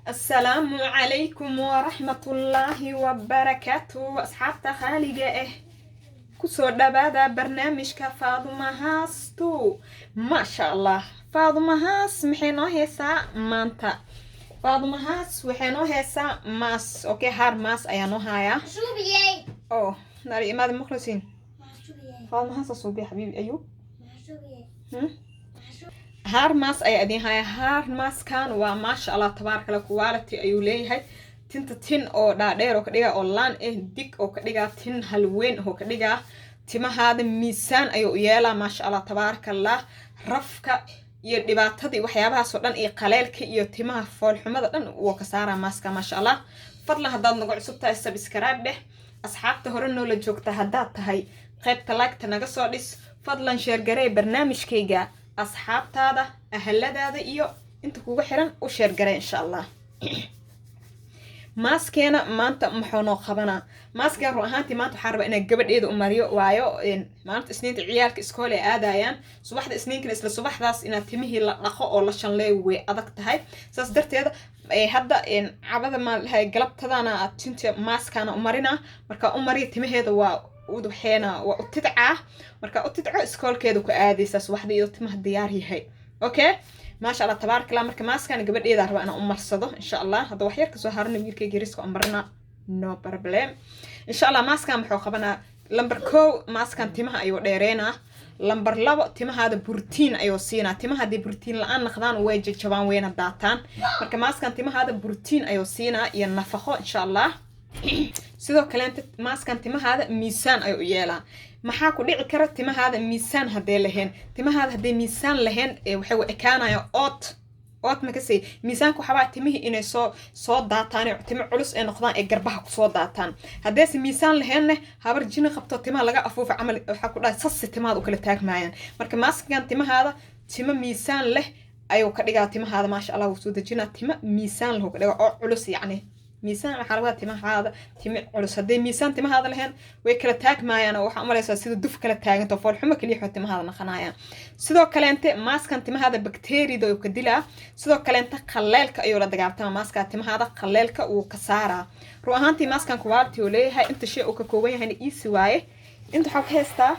السلام عليكم ورحمة الله وبركاته أصحابتا خالقة كسو دبادا برنامج فاطمة هاستو ما شاء الله فاطمة هاس محينو هيسا مانتا فاطمة هاس وحينو هيسا ماس اوكي هار ماس ايانو هايا شو بيي اوه ناري ماذا مخلصين شو بيي فاطمة هاس صوبي حبيبي ايوب شو بيي هار ماس اي ادين هاي هار ماس كان وما شاء الله تبارك الله كواليتي ايو ليهي tinta tin oo dhaadheer oo ka dhiga oo laan dig oo ka dhiga tin halweyn oo ka dhiga timahaada miisaan ayuu u yeelaa maasha Allah tabaaraka Allah rafka iyo dhibaatadii waxyaabahaas oo dhan iyo qaleelka iyo timaha foolxumada dhan uu ka saaraa maaska maasha Allah fadlan haddaad nagu cusub tahay subscribe dheh asxaabta hore noo la joogta haddaad tahay qaybta like-ta naga soo dhis fadlan share garee barnaamijkayga asxaabtaada ahaladaada iyo inta kugu xiran u share garee insha Allah ماسكينا مانتا محونو خبنا ماسكا روحانتي مانتا حاربة إنا قبل إيدو أماريو وايو مانتا سنين عيالك إسكولي آدايان صباح دا سنين كنس لصباح داس إنا تميهي لقو أو لشان ليوي أدك تهي ساس درتي هادا عبادة ما هاي قلب تدانا تنتي ماسكانا أمارينا مركا أماري تميهي دا ودو حينا وتدعاه مركا أتدعو إسكول كيدو كآدي ساس واحدة إيدو تمه دياري هاي أوكي ما شاء الله تبارك الله مركا ماسكان قبل إيدا ربا أنا أمرصده إن شاء الله هذا وحير كسو هارنا بيلكي جيريسكو أمرنا نو بروبليم إن شاء الله ماسكان محو خبنا لمبر كو ماسكان تيمها أيو ديرينا لمبر لابو تيمها هذا بروتين أيو سينا تيمها هذا بروتين لأن نخدان ويجي جبان وين الداتان مركا ماسكان تيمها هذا بروتين أيو سينا ينفخو إن شاء الله sidoo kale maaskan timahaada miisaan ay u yeelaan maxaa ku dhici kara timahaada miisaan hadee lahayn timahaada hadee miisaan lahayn waxay u ekaanayo oot ma kasay miisaanku waxa timihi inay soo daataan timo culus ee noqdaan ee garbaha ku soo daataan hadee si miisaan lahayn habar jina qabto timaha laga afuufa amal waxa ku dhaay sas timahaada u kala taagmayaan marka maaskan timahaada timo miisaan leh ayuu ka dhigaa timahaada ma sha Allah uu soo dajina timo miisaan leh oo ka dhigaa oo culus yacni ميسان حلوات تيمها هذا تيم علوس هدي ميسان تيمها هذا لهن ويكلا تاك معي أنا وح عمله سيد دف كلا تاك أنت فول حمك اللي يحط تيمها هذا نخنايا سيدو كلا أنت ماسك تيمها هذا بكتيري دو يكدلا سيدو كلا أنت قلالك أيوة دقابتها ماسك تيمها هذا قلالك وكسارة روحانتي ماسك كوالتي وليه هاي أنت شيء وككوي هني إيسي واي أنت حوك هستا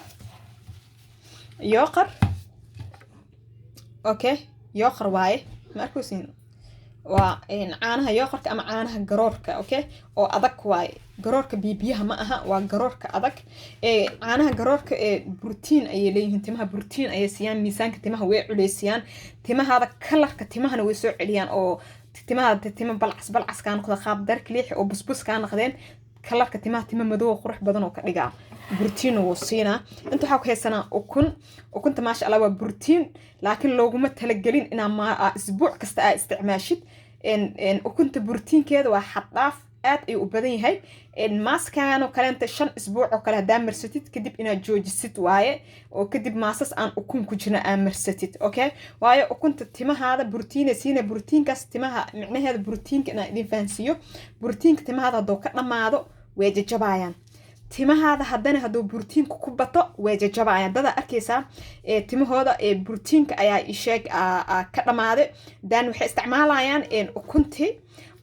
يوقر أوكي يوقر واي ماركوسين وإن عانها يوقرك أما عانها جرورك أوكي أو أدك واي جرورك بيبيها معها وجرورك أدك عانها جرورك بروتين أي ليه تمها بروتين أي سيان ميزانك تمها وعلى سيان تمها هذا كلك تمها نويسو عليان أو تمها بالعس كان خذ خاب درك ليح أو بسبوس كان خذين كلك تمها مدو قرح بدنه كرجع بروتين وصينا أنتوا حاول هالسنة وكنت ما شاء الله بروتين لكن لو قمت تلقلين إن ما أسبوع كست استعماشت إن وكنت بروتين كده وحطاف أي وبدين هاي إن ماس كانوا كلام شن أسبوع وكله دامر ستيت كدب إن جوج ست واي وكدب ماسس أن أكون كجنا أمر ستيت أوكي واي وكنت تما هذا بروتين سينا بروتين كاس تما معناه هذا بروتين كنا دين فانسيو بروتين تما هذا دوك لما هذا ويجي جبايان timahaada haddana hadduu borotiinku ku bato way jajabayaan dada arkaysaa timahooda borotiinka ayaa isheeg ka dhamaaday dan waxay isticmaalayaan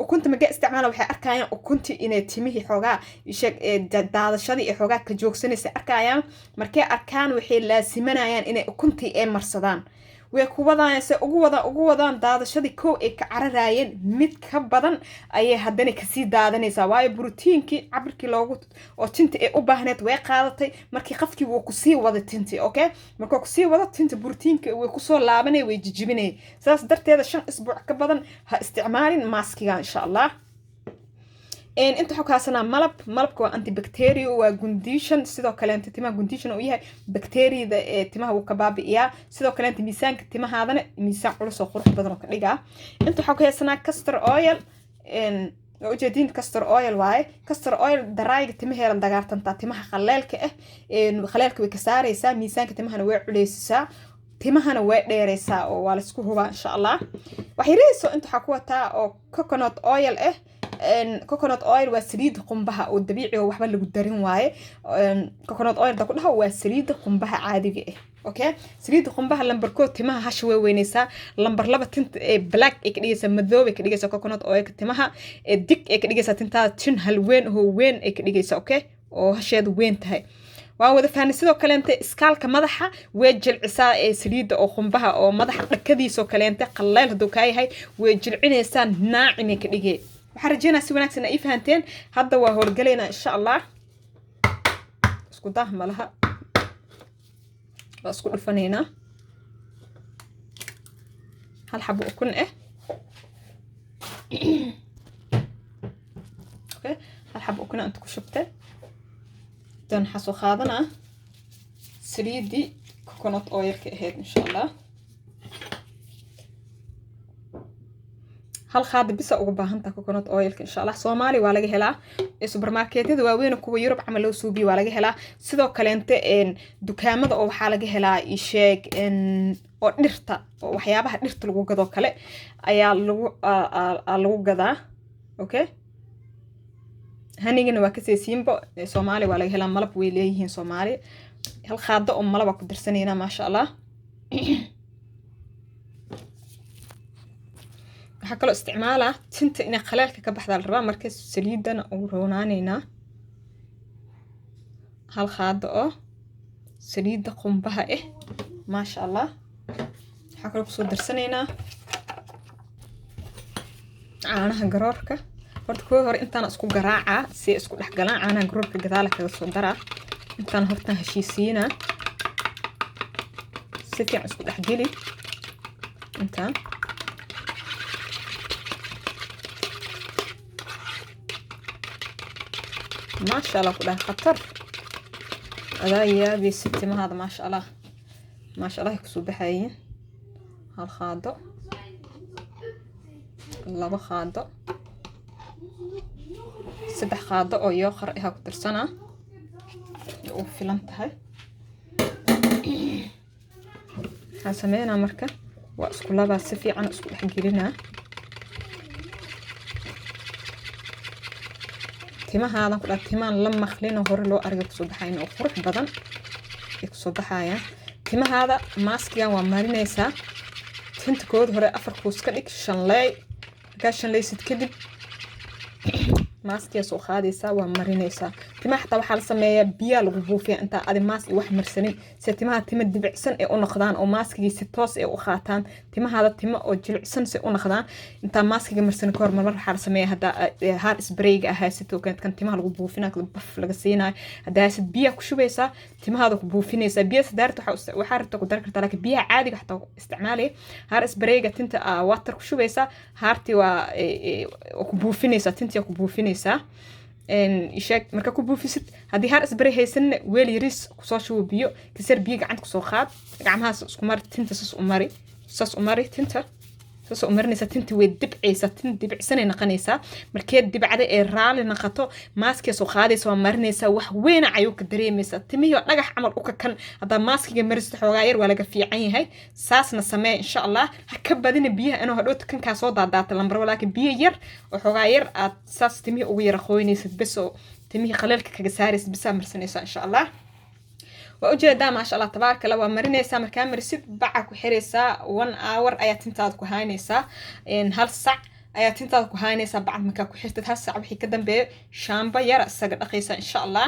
ukunta maga isticmaala waxay arkayaan ukunti inay timihii xoogaa isheeg daadashadii ee xoogaa ka joogsanaysa arkayaan markay arkaan waxay laasimanayaan inay ukuntii ee marsadaan way ku wadaan se ugu wadaan daadashadii koow ay ka cararaayeen mid ka badan ayay haddana kasii daadanaysaa waayo borotiinkii cabirkii loogu oo tinta ay u baahneed way qaadatay markii qafkii wuu kusii wada tinti okay markuu kusii wada tinta borotiinka way kusoo laabanay way jijibinay saas darteeda 5 isbuuc ka badan ha isticmaalin maaskiga insha Allah إن أنت حكاسنا ملب كوا أنتي بكتيريا وجنديشن سيدو كلام تتما جنديشن وياه بكتيريا ذا تما هو كباب إياه سيدو كلام تميسان تما هذا ميسان على صخور بدنا كليجا أنت حكاسنا كاستر أويل إن وجدين كاستر أويل واي كاستر أويل درايق تما هي لندقارت أنت تما خلالك إن خلالك وكسار يسا ميسان تما هنوع عليسا تما هنوع ديريسا والسكوه إن شاء الله وحيريسو أنت حكوتا أو كوكونات أويل إن كوكونات أويل وسريد قنبها والدبيعي وحبل اللي قدرين واي كوكونات أويل ده كلها وسريد قنبها عادي okay saliid qumbaha lambar 1 timaha hash way weynaysaa lambar 2 tint black ay ka dhigaysaa madow ay ka dhigaysaa coconut oil timaha dig ay ka dhigaysaa tinta tin hal weyn oo weyn ay ka dhigaysaa okay oo hasheed weyn tahay waan wada fahanay sidoo kale inta iskaalka madaxa way jilcisaa saliida oo qumbaha oo madaxa dhakadiisa kale inta qallayl haduu ka yahay way jilcinaysaa naacim ay ka dhigay waxa rajeynaa si wanaagsan ay fahanteen hadda waa howlgaleena insha Allah isku dah malaha اسكو دفنينا هل حبو اكون اوكي هل حبو اكون انت كشبته دون حسو خادنا سريدي كوكونات اويل كهيد ان شاء الله هل خاد بس ugu baahan tahay coconut oil insha Allah Soomaali waa laga helaa supermarketyada waaweyn kuwa Europe amal loo suubiyo waa laga helaa sidoo kale inta dukaamada oo waxa laga helaa isheeg oo dhirta oo waxyaabaha dhirta lagu gado kale ayaa lagu gadaa okay hanigana waa ka seesiinba Soomaali waa laga helaa malab way leeyihiin Soomaali hal khaado oo malab ku dirsanayna ma sha Allah waxa kale isticmaala tinta in qalaalka ka baxda la rabaa marka saliidana oo roonaanayna hal khaado oo saliida qumbaha ma sha Allah waxa kale ku soo darsanayna caanaha garoorka horta koo hore intaan isku garaaca si isku dhex galaan caanaha garoorka gadaal kaga soo dara intaan horta heshiisiina si fiican isku dhex geli intaan ما شاء الله كلها خطر هذا يا بيستي ما هذا ما شاء الله ما شاء الله يكسو بحاين هالخاضة الله بخاضة سبح خاضة أو يوخر إيها كتر سنة وفلنتها هسمينا مركة وأسكولها باسفي عن أسكول حقيرنا timaha aan ku dhaaf timaan la maqlin hore loo argo kusoo baxayn oo qurux badan kusoo baxaya timahaada maskiga waa marinaysaa tinta kood hore afar kuus ka dhig shanlay ka shanlaysid kadib maskiga soo qaadaysaa waa marinaysaa timaha xataa waxa la sameeyaa biyo lagu buufiyaa inta aad mask wax marsanin si timaha tima dibicsan ee u noqdaan oo maskigiisa toos ee u qaataan timahaada tima oo jilicsan si u noqdaan inta maskiga marsan koor mar waxa la sameeyaa hada hair spray ah haysto kan timaha lagu buufinaa baf laga siinaa hada haysid biyo ku shubaysaa timahaada ku buufinaysaa biyo sadarta waxa rabta ku dar kartaa laakiin biyaha caadiga xataa isticmaalay hair spray-ga tinta water ku shubaysaa haarti waa ku buufinaysaa tinta ku buufinaysaa ishaq marka ku buufisid hadii har isbaray haysan weel yaris ku soo shubo biyo kasar biyo gacanta ku soo qaad gacmahaas isku mar tinta sas u mari tinta sas u marinaysa tinta way dibcaysa tin dibcsanay naqanaysa markee dibcada ee raali naqato maaskiga soo qaadaysa waa marinaysa wax weyn ayuu ka dareemaysa timiyo dhagax amal u ka kan hada maaskiga maristo xoogaa yar waa laga fiican yahay saasna samee insha Allah ha ka badina biyaha inuu hadhow kan ka soo daadaata lambar laakiin biyo yar oo xoogaa yar aad saas timiyo ugu yar qoynaysid bas oo timiyo qaleelka kaga saaraysid bas marsanaysa insha Allah وأجد ما شاء الله تبارك الله ومرينيسا مركان مرسيد باعا كحيريسا 1 hour ayaa tintaad ku haynaysaa hal sac ayaa tintaad ku haynaysaa bacad markaa ku xirtid hal sac wixii ka dambeeyo shaamba yar isaga dhaqaysa insha Allah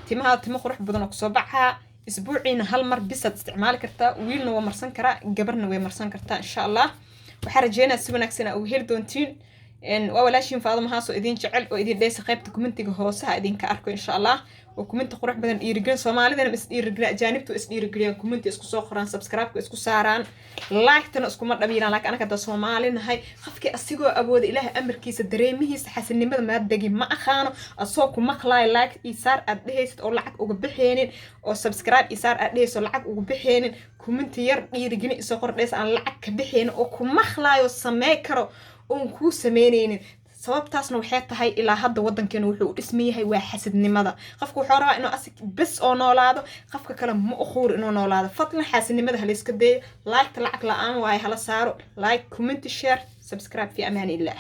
timaha timo qurux badan oo soo baxaa isbuuciina hal mar bisad isticmaali kartaa wiilna waa marsan karaa gabarna way marsan kartaa insha Allah waxa rajeynaa si wanaagsan oo hel doontiin waa walaashin faadimo haaso idin jecel oo idin dheesa qaybta commentiga hoosaha idinka arko insha Allah وكومنت قرح بدن إيرجن سومالي أنا بس إيرجن جانبته إس إيرجن كومنت إسكو سوقران سبسكرايب إسكو ساران لايك تنا إسكو مرة بينا لايك أنا كده سومالي نهاي خفك أسيقو أبود إله أمر كيس دريمي حاسس إني بدل ما أدقي ما أخانو أصوكو مقلاي لايك إيسار أدهيس أو لعك أو بحينين أو سبسكرايب إيسار أدهيس أو لعك أو بحينين كومنت ير إيرجن إسوقر ليس أنا لعك بحين أو كو مقلاي وسماكرو أو كو سمينين sababtaasna waxay tahay ilaa hadda wadankeena wuxuu ismiyahay waa xasidnimada qofku wuxuu rabaa inuu asig bas oo noolaado qofka kale ma ukhur inuu noolaado fadlan xasidnimada hal iska day like lacag la'aan waay hala saaro like comment share subscribe fi amaan illah